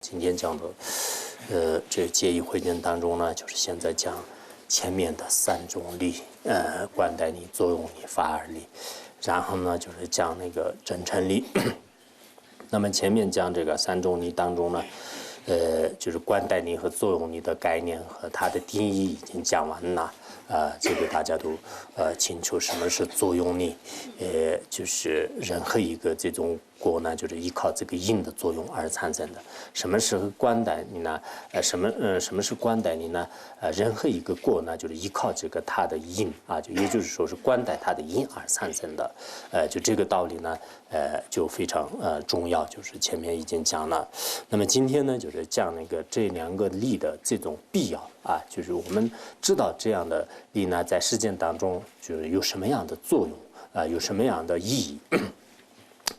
今天讲的，这戒义慧经当中呢，就是现在讲前面的3种力，观待力、作用力、法尔力，然后呢就是讲那个真诚力。那么前面讲这个3种力当中呢，就是观待力和作用力的概念和它的定义已经讲完了。这个大家都清楚什么是作用力，就是任何一个这种果呢，就是依靠这个因的作用而产生的。什么是观待力呢？什么是观待力呢？任何一个果呢，就是依靠这个它的因啊，就也就是说是观待它的因而产生的。就这个道理呢，就非常重要，就是前面已经讲了。那么今天呢，就是讲那个这2个力的这种必要啊，就是我们知道这样的力呢，在实践当中就是有什么样的作用有什么样的意义。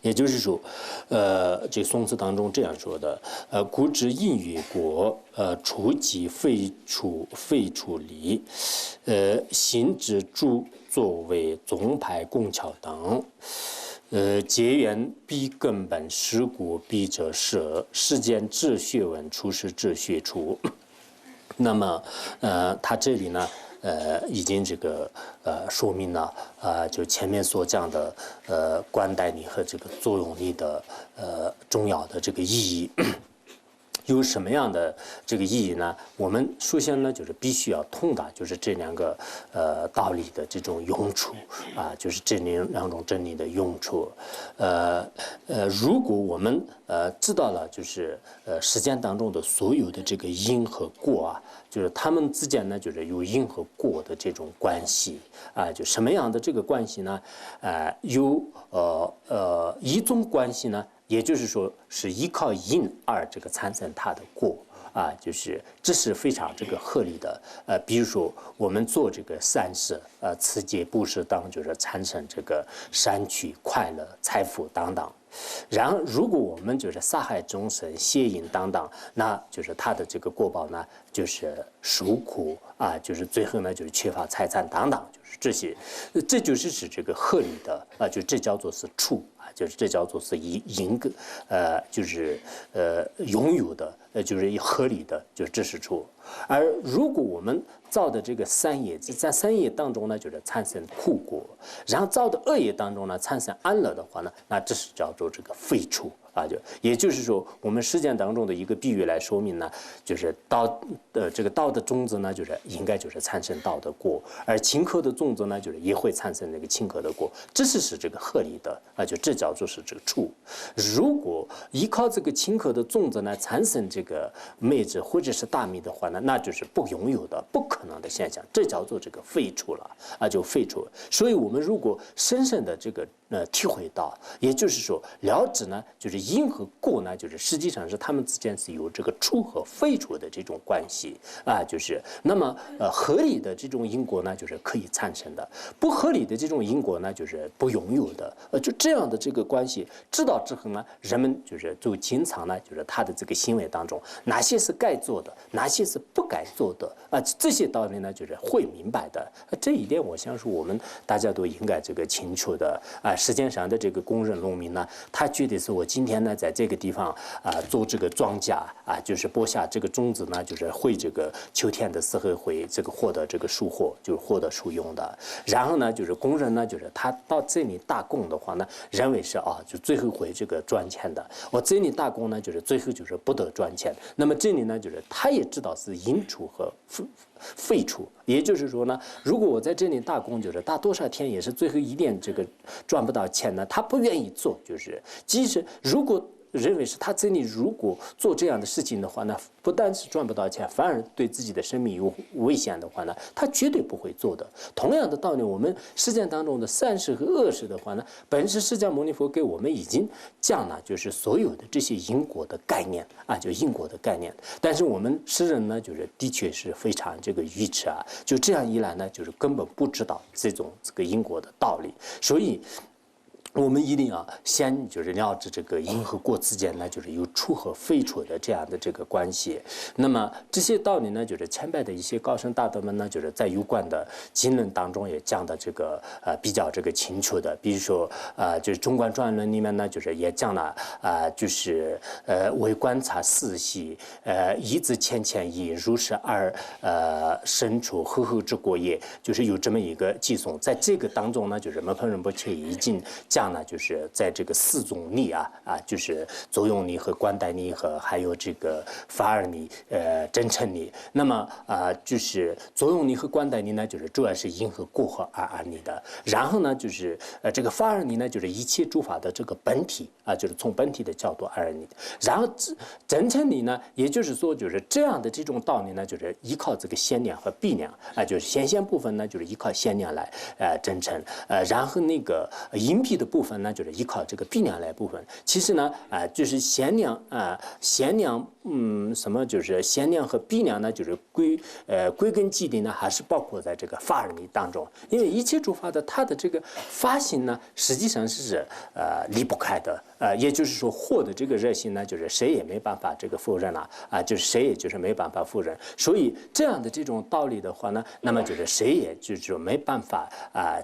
也就是说，这宋词当中这样说的，古之应曰果，除己废除离，行之助作为宗派共巧等。结缘必根本，实果必者舍，世间治学问，出世治学出。那么，他这里呢，已经这个说明了就前面所讲的观待力和这个作用力的重要的这个意义。有什么样的这个意义呢？我们首先呢，就是必须要通达，就是这2个道理的这种用处啊，就是这2种真理的用处。如果我们知道了，就是实践当中的所有的这个因和果啊，就是它们之间呢，就是有因和果的这种关系啊，就什么样的这个关系呢？有一种关系呢。也就是说，是依靠因而这个产生它的果啊，就是这是非常这个合理的。比如说我们做这个善事，持戒布施等，就是产生这个善趣、快乐、财富等等。然后，如果我们就是杀害众生、邪淫等等，那就是它的这个果报呢，就是受苦啊，就是最后呢就是缺乏财产等等，就是这些，这就是指这个合理的啊，就这叫做是处。就是这叫做是因果，就是拥有的，就是合理的，就是这是处。而如果我们造的这个善业，在善业当中呢，就是产生苦果；然后造的恶业当中呢，产生安乐的话呢，那这是叫做这个废处啊。也就是说，我们实践当中的一个比喻来说明呢，就是道的这个道的种子呢，就是应该就是产生道的果，而顷刻的种子呢，就是也会产生那个顷刻的果，这是这个合理的啊，就这叫做是这个处。如果依靠这个顷刻的种子呢，产生这个麦子或者是大米的话呢，那就是不拥有的、不可能的现象，这叫做这个废处了啊，就废处。所以我们如果深深的这个体会到，也就是说了知呢，就是因和果呢，就是实际上是它们之间是有这个处和废处的这种关系啊，就是那么合理的这种因果呢，就是可以产生的；不合理的这种因果呢，就是不拥有的。就这样的这个关系知道之后呢，人们就经常呢，就是他的这个行为当中，哪些是该做的，哪些是不该做的啊，这些道理呢，就是会明白的。这一点我相信我们大家都应该这个清楚的啊。时间上的这个工人农民呢，他觉得是我今天呢在这个地方做这个庄稼啊，就是播下这个种子呢，就是会这个秋天的时候会这个获得这个收获，就是获得收用的。然后呢，就是工人呢，就是他到这里打工的话呢，认为是就最后会这个赚钱的。我这里打工呢，就是最后就是不得赚钱。那么这里呢，就是他也知道是因处和废处，也就是说呢，如果我在这里打工，就是打多少天也是最后一点这个赚不到钱呢，他不愿意做，就是即使如果认为是他这里如果做这样的事情的话呢，不但是赚不到钱，反而对自己的生命有危险的话呢，他绝对不会做的。同样的道理，我们实践当中的善事和恶事的话呢，本师释迦牟尼佛给我们已经讲了，就是所有的这些因果的概念啊，就因果的概念。但是我们世人呢，就是的确是非常这个愚痴啊，就这样一来呢，就是根本不知道这个因果的道理，所以我们一定要先就是了解这个因和果之间呢，就是有处和非处的这样的这个关系。那么这些道理呢，就是前辈的一些高僧大德们呢，就是在有关的经论当中也讲的这个比较这个清楚的。比如说就是《中观专论》里面呢，就是也讲了就是为观察四系一字浅浅以如是二身处赫赫之国也，就是有这么一个寄送。在这个当中呢，就是门旁仁波切已经讲呢，就是在这个四种力就是作用力和观待力和还有这个法尔力真诚力。那么就是作用力和观待力呢，就是主要是因和果和二力的。然后呢，就是这个法尔力呢，就是一切诸法的这个本体就是从本体的角度二力的。然后真诚力呢，也就是说就是这样的这种道理呢，就是依靠这个先量和必量就是显现部分呢，就是依靠先量来真诚然后那个隐蔽的部分呢，就是依靠这个必量来部分。其实呢就是先量什么就是先量和必量呢，就是归根结底呢，还是包括在这个法尔力当中。因为一切诸法的它的这个发心呢，实际上是离不开的。也就是说，获得这个热心呢，就是谁也没办法这个否认了就是谁也就是没办法否认。所以这样的这种道理的话呢，那么就是谁也就是没办法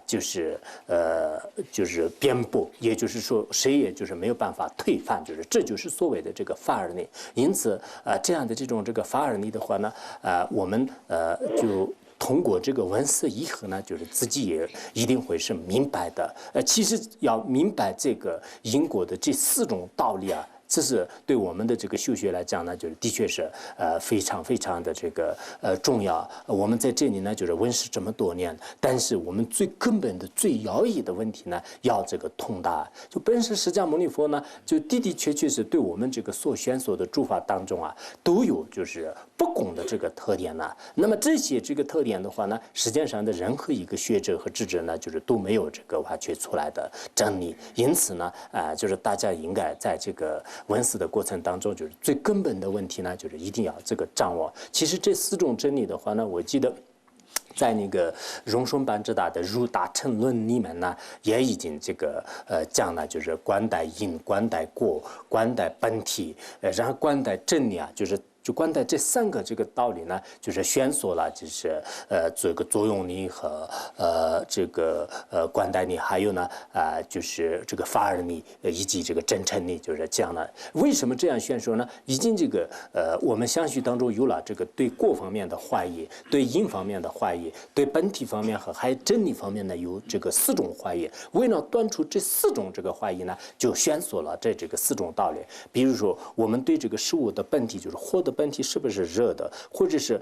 就是辩驳，也就是说谁也就是没有办法推翻，就是这就是所谓的这个法尔力。因此这样的这种这个法尔力的话呢我们就通过这个文思一合呢，就是自己也一定会是明白的。其实要明白这个因果的这四种道理这是对我们的这个修学来讲呢，就是的确是非常非常的这个重要。我们在这里呢，就是问世这么多年，但是我们最根本的、最要义的问题呢，要这个通达。就本师释迦牟尼佛呢，就的的确确是对我们这个所宣所的诸法当中都有就是不共的这个特点呢。那么这些这个特点的话呢，实际上的任何一个学者和智者呢，就是都没有这个挖掘出来的真理。因此呢，就是大家应该在这个闻思的过程当中，就是最根本的问题呢，就是一定要这个掌握。其实这四种真理的话呢，我记得在那个荣顺班智达的入大乘论里面呢，也已经这个讲了，就是观待因、观待果、观待本体，然后观待真理就观待这三个这个道理呢，就是宣说了，就是这个作用力和这个观待力，还有呢就是这个法尔力以及这个真诚力，就是这样的。为什么这样宣说呢？已经这个我们相续当中有了这个对果方面的怀疑，对因方面的怀疑，对本体方面和还有真理方面呢有这个四种怀疑。为了断除这四种这个怀疑呢，就宣说了这个四种道理。比如说，我们对这个事物的本体，就是火的本体是不是热的，或者是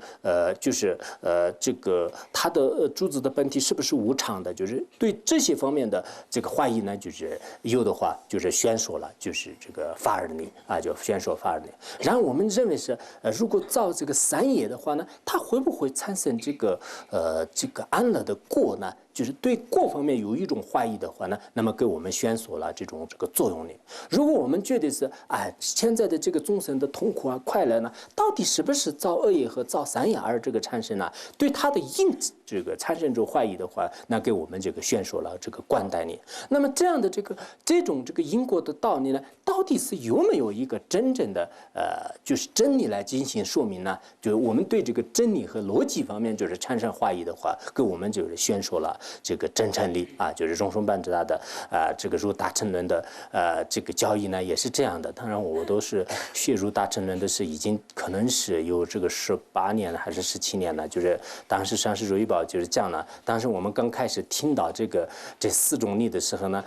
这个它的珠子的本体是不是无常的，就是对这些方面的这个怀疑呢，就是有的话就是宣说了，就是这个法尔力就宣说法尔力。然后我们认为是如果造这个三业的话呢，它会不会产生这个安乐的果呢？就是对果方面有一种怀疑的话呢，那么给我们宣说了这个作用力。如果我们觉得是现在的这个众生的痛苦快乐呢，到底是不是造恶业和造三业而这个产生呢？对它的因这个产生出怀疑的话，那给我们这个宣说了这个观待力。那么这样的这种因果的道理呢，到底是有没有一个真正的就是真理来进行说明呢？就是我们对这个真理和逻辑方面就是产生怀疑的话，给我们就是宣说了这个真诚力就是荣顺班智达的这个入大乘论的这个教义呢，也是这样的。当然我都是学入大乘论的是已经可能是有这个18年了还是17年了，就是当时上师如意宝就是讲了，当时我们刚开始听到这四种力的时候呢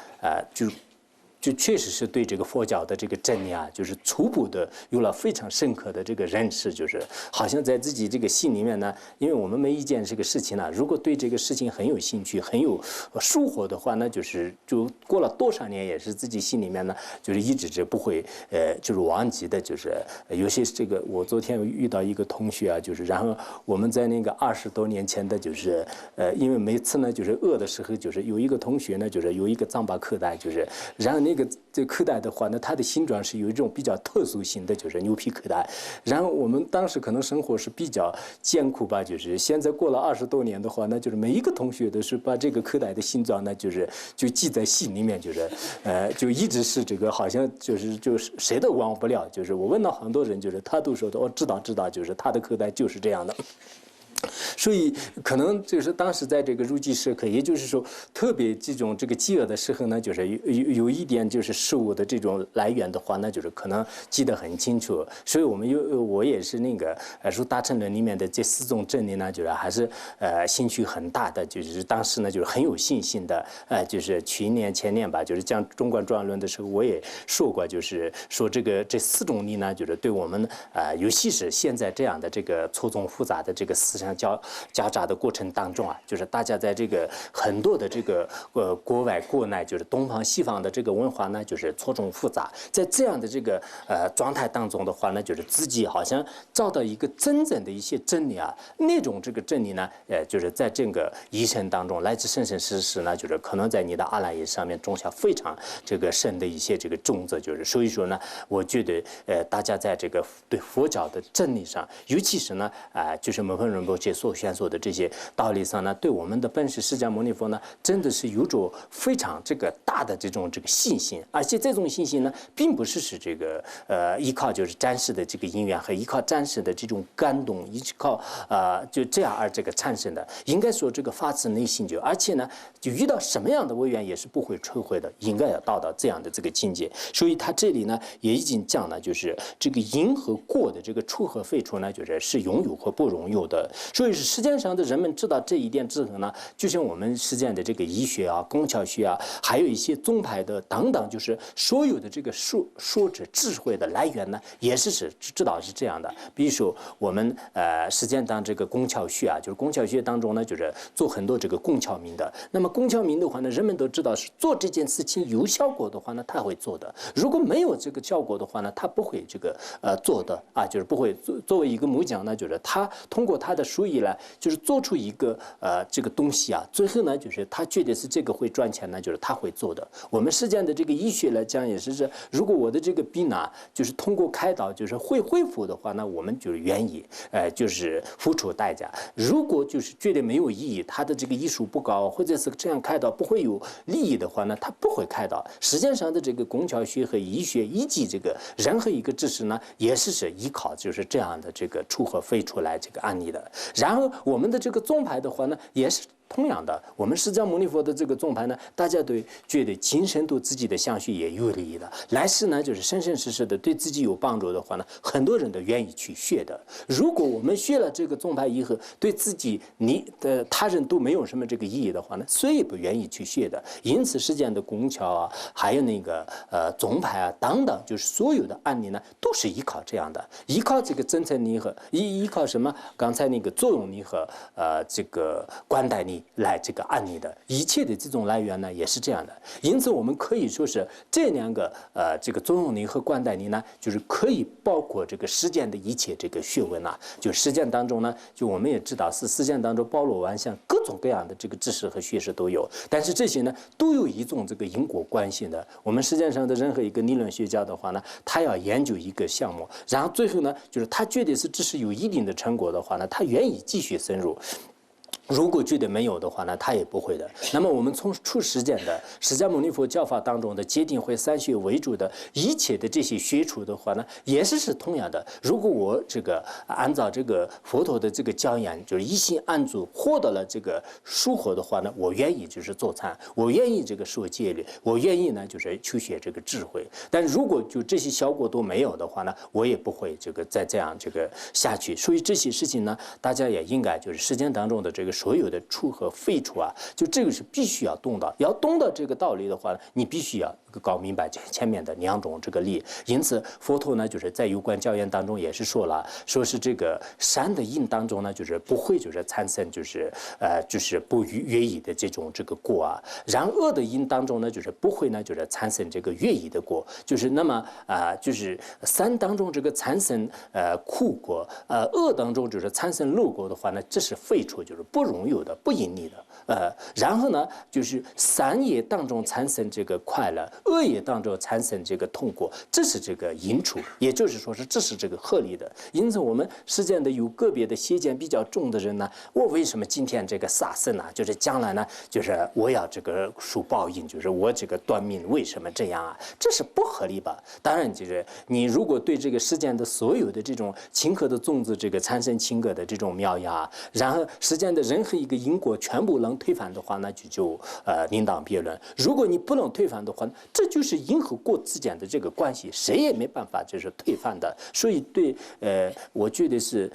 就确实是对这个佛教的这个真理就是初步的有了非常深刻的这个认识，就是好像在自己这个心里面呢，因为我们每一件这个事情呢，如果对这个事情很有兴趣、很有收获的话呢，就过了多少年，也是自己心里面呢，就是一直是不会就是忘记的，就是有些这个我昨天遇到一个同学就是然后我们在那个20多年前的，就是因为每次呢就是饿的时候，就是有一个同学呢，就是有一个藏巴课代，就是然后那个这口袋的话呢，它的形状是有一种比较特殊性的，就是牛皮口袋。然后我们当时可能生活是比较艰苦吧，就是现在过了20多年的话呢，就是每一个同学都是把这个口袋的形状呢，就记在心里面，就一直是这个好像就是谁都忘不了。就是我问到很多人，就是他都说的，我知道，就是他的口袋就是这样的。所以可能就是当时在这个入籍时刻，也就是说，特别这种这个饥饿的时候呢，就是有一点就是食物的这种来源的话，那就是可能记得很清楚。所以我也是那个入大乘论里面的这4种真理呢，就是还是兴趣很大的，就是当时呢就是很有信心的。就是去年前年吧，就是讲中观转论的时候，我也说过，就是说这4种理呢，就是对我们尤其是现在这样的这个错综复杂的这个思想交杂的过程当中啊，就是大家在这个很多的这个国外国内，就是东方西方的这个文化呢，就是错综复杂，在这样的这个状态当中的话呢，就是自己好像找到一个真正的一些真理啊，那种这个真理呢，就是在这个一生当中来自生生世世呢，就是可能在你的阿赖耶上面种下非常这个深的一些这个种子，就是所以说呢，我觉得大家在这个对佛教的真理上，尤其是呢就是摩诃仁波切所宣说的这些道理上呢，对我们的本师释迦牟尼佛呢，真的是有着非常这个大的这个信心，而且这种信心呢，并不是这个依靠就是暂时的这个因缘和依靠暂时的这种感动，依靠就这样而这个产生的，应该说这个发自内心而且呢，就遇到什么样的危缘也是不会摧毁的，应该要到这样的这个境界。所以他这里呢也已经讲了，就是这个因和果的这个处和废除呢，是拥有和不拥有的。所以是时间上的人们知道这一点之后呢，就像我们实践的这个医学啊、工巧学啊，还有一些宗派的等等，就是所有的这个说者智慧的来源呢，也是知道是这样的。比如说我们实践当这个工巧学啊，就是工巧学当中呢，就是做很多这个工巧明的。那么工巧明的话呢，人们都知道是做这件事情有效果的话呢，他会做的；如果没有这个效果的话呢，他不会这个做的啊，就是不会作为一个木匠呢，就是他通过他的手艺来，就是做出一个这个东西啊，最后呢，就是他觉得是这个会赚钱呢，就是他会做的。我们实践的这个医学来讲也是如果我的这个病呢，就是通过开刀就是会恢复的话呢，我们就是愿意就是付出代价。如果就是觉得没有意义，他的这个医术不高，或者是这样开刀不会有利益的话呢，他不会开刀。实际上的这个工巧学和医学以及这个任何一个知识呢，也是依靠就是这样的这个出和非出来这个案例的。然后我们的这个宗派的话呢，也是同样的，我们释迦牟尼佛的这个宗派呢，大家都觉得今生对自己的相续也有利益的，来世呢就是生生世世的对自己有帮助的话呢，很多人都愿意去学的。如果我们学了这个宗派以后，对自己你的他人都没有什么这个意义的话呢，谁也不愿意去学的。因此，世间的工巧啊，还有那个宗派啊等等，就是所有的案例呢，都是依靠这样的，依靠这个真诚力和依靠什么？刚才那个作用力和这个观待力。来这个案例的一切的这种来源呢，也是这样的。因此，我们可以说是这两个这个作用力和观待力呢，就是可以包括这个实践的一切这个学问啊。就实践当中呢，就我们也知道是实践当中包罗万象，各种各样的这个知识和学识都有。但是这些呢，都有一种这个因果关系的。我们实践上的任何一个理论学家的话呢，他要研究一个项目，然后最后呢，就是他觉得是知识有一定的成果的话呢，他愿意继续深入。如果觉得没有的话呢，他也不会的。那么我们从出实践的释迦牟尼佛教法当中的戒定慧三学为主的一切的这些学处的话呢，也是同样的。如果我这个按照这个佛陀的这个教言，就是一心安住，获得了这个殊获的话呢，我愿意就是做禅，我愿意这个受戒律，我愿意呢就是去学这个智慧。但如果就这些效果都没有的话呢，我也不会这个再这样这个下去。所以这些事情呢，大家也应该就是实践当中的这个所有的处和废处啊，就这个是必须要懂的。要懂得这个道理的话，你必须要搞明白前面的两种这个理。因此，佛陀呢就是在有关教言当中也是说了，说是这个善的因当中呢，就是不会就是产生就是不悦意的这种这个果啊。然恶的因当中呢，就是不会呢就是产生这个悦意的果。就是那么就是善当中这个产生苦果，恶当中就是产生乐果的话呢，这是废处，就是不不荣誉的、不盈利的。然后呢，就是善业当中产生这个快乐，恶业当中产生这个痛苦，这是这个因处，也就是说是这是这个合理的。因此，我们实践的有个别的邪见比较重的人呢，我为什么今天这个杀生呢？就是将来呢，就是我要这个受报应，就是我这个断命，为什么这样啊？这是不合理吧？当然，就是你如果对这个世间的所有的这种情恶的种子，这个产生情恶的这种苗芽，然后世间的任何一个因果全部能推翻的话，那就另当别论。如果你不能推翻的话，这就是因和果之间的这个关系，谁也没办法就是推翻的。所以对我觉得是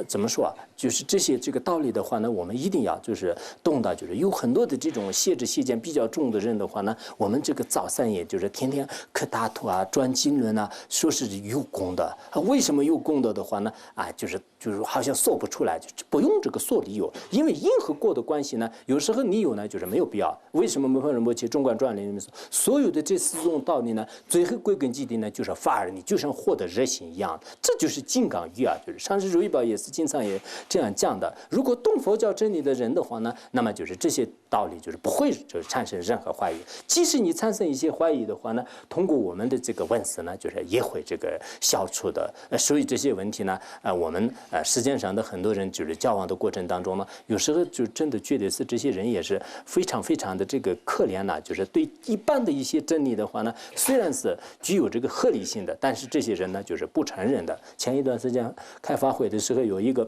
怎么说啊？就是这些这个道理的话呢，我们一定要就是懂得，就是有很多的这种邪知邪见比较重的人的话呢，我们这个造善业就是天天刻大图啊、转经轮啊，说是有功的。为什么有功德的话呢？就是好像说不出来，就不用这个说理由，因为因和果的关系呢，有时候你有呢就是没有必要。为什么摩诃仁波切《中观传》里面说，所有的这4种道理呢，最后归根结底呢，就是反而你就像获得热心一样，这就是金刚语啊，就是上师如意宝也是经常也这样讲的。如果懂佛教真理的人的话呢，那么就是这些道理就是不会就是产生任何怀疑。即使你产生一些怀疑的话呢，通过我们的这个问思呢，就是也会这个消除的。所以这些问题呢，我们世界上的很多人就是交往的过程当中呢，有时候就真的觉得是这些人也是非常非常的这个可怜呐，就是对一般的一些真理的话呢，虽然是具有这个合理性的，但是这些人呢就是不承认的。前一段时间开法会的时候，有一个。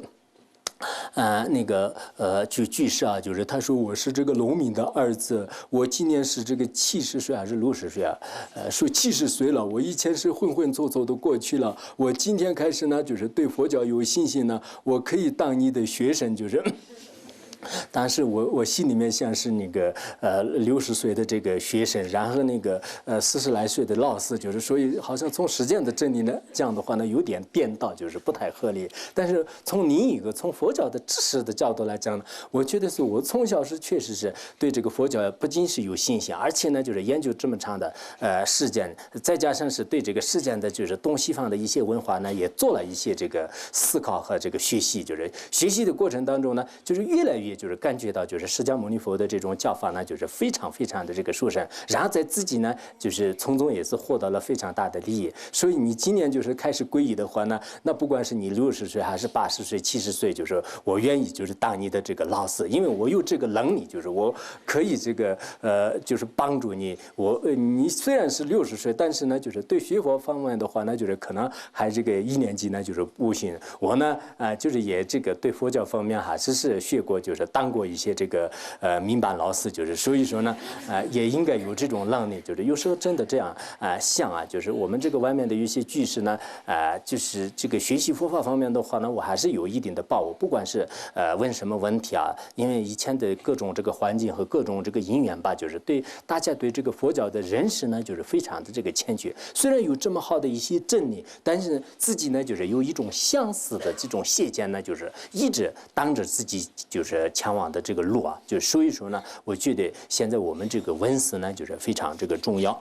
居士啊，就是他说我是这个农民的儿子，我今年是这个70岁还是60岁啊？说70岁了，我以前是混混凑凑的过去了，我今天开始呢，就是对佛教有信心呢，我可以当你的学生，就是。当时我心里面像是那个60岁的这个学生，然后那个40来岁的老师，就是所以好像从实践的真理呢，这样的话呢有点颠倒，就是不太合理。但是从另一个从佛教的知识的角度来讲呢，我觉得是我从小是确实是对这个佛教不仅是有信心，而且呢就是研究这么长的实践，再加上是对这个实践的就是东西方的一些文化呢，也做了一些这个思考和这个学习，就是学习的过程当中呢，就是越来越就是感觉到就是释迦牟尼佛的这种教法呢，就是非常非常的这个殊胜，然后在自己呢就是从中也是获得了非常大的利益。所以你今年就是开始皈依的话呢，那不管是你60岁还是80岁、70岁，就是我愿意就是当你的这个老师，因为我有这个能力，就是我可以这个就是帮助你。你虽然是60岁，但是呢就是对学佛方面的话呢，就是可能还这个1年级呢就是不行。我呢就是也这个对佛教方面还是学过，就是当过一些这个民办老师，就是所以说呢也应该有这种能力。就是有时候真的这样想啊，就是我们这个外面的一些居士呢就是这个学习佛法方面的话呢，我还是有一定的把握。不管是问什么问题啊，因为以前的各种这个环境和各种这个因缘吧，就是对大家对这个佛教的认识呢，就是非常的这个欠缺。虽然有这么好的一些真理，但是自己呢就是有一种相似的这种邪见呢，就是一直挡着自己就是前往的这个路啊。就所以说呢，我觉得现在我们这个闻思呢，就是非常这个重要。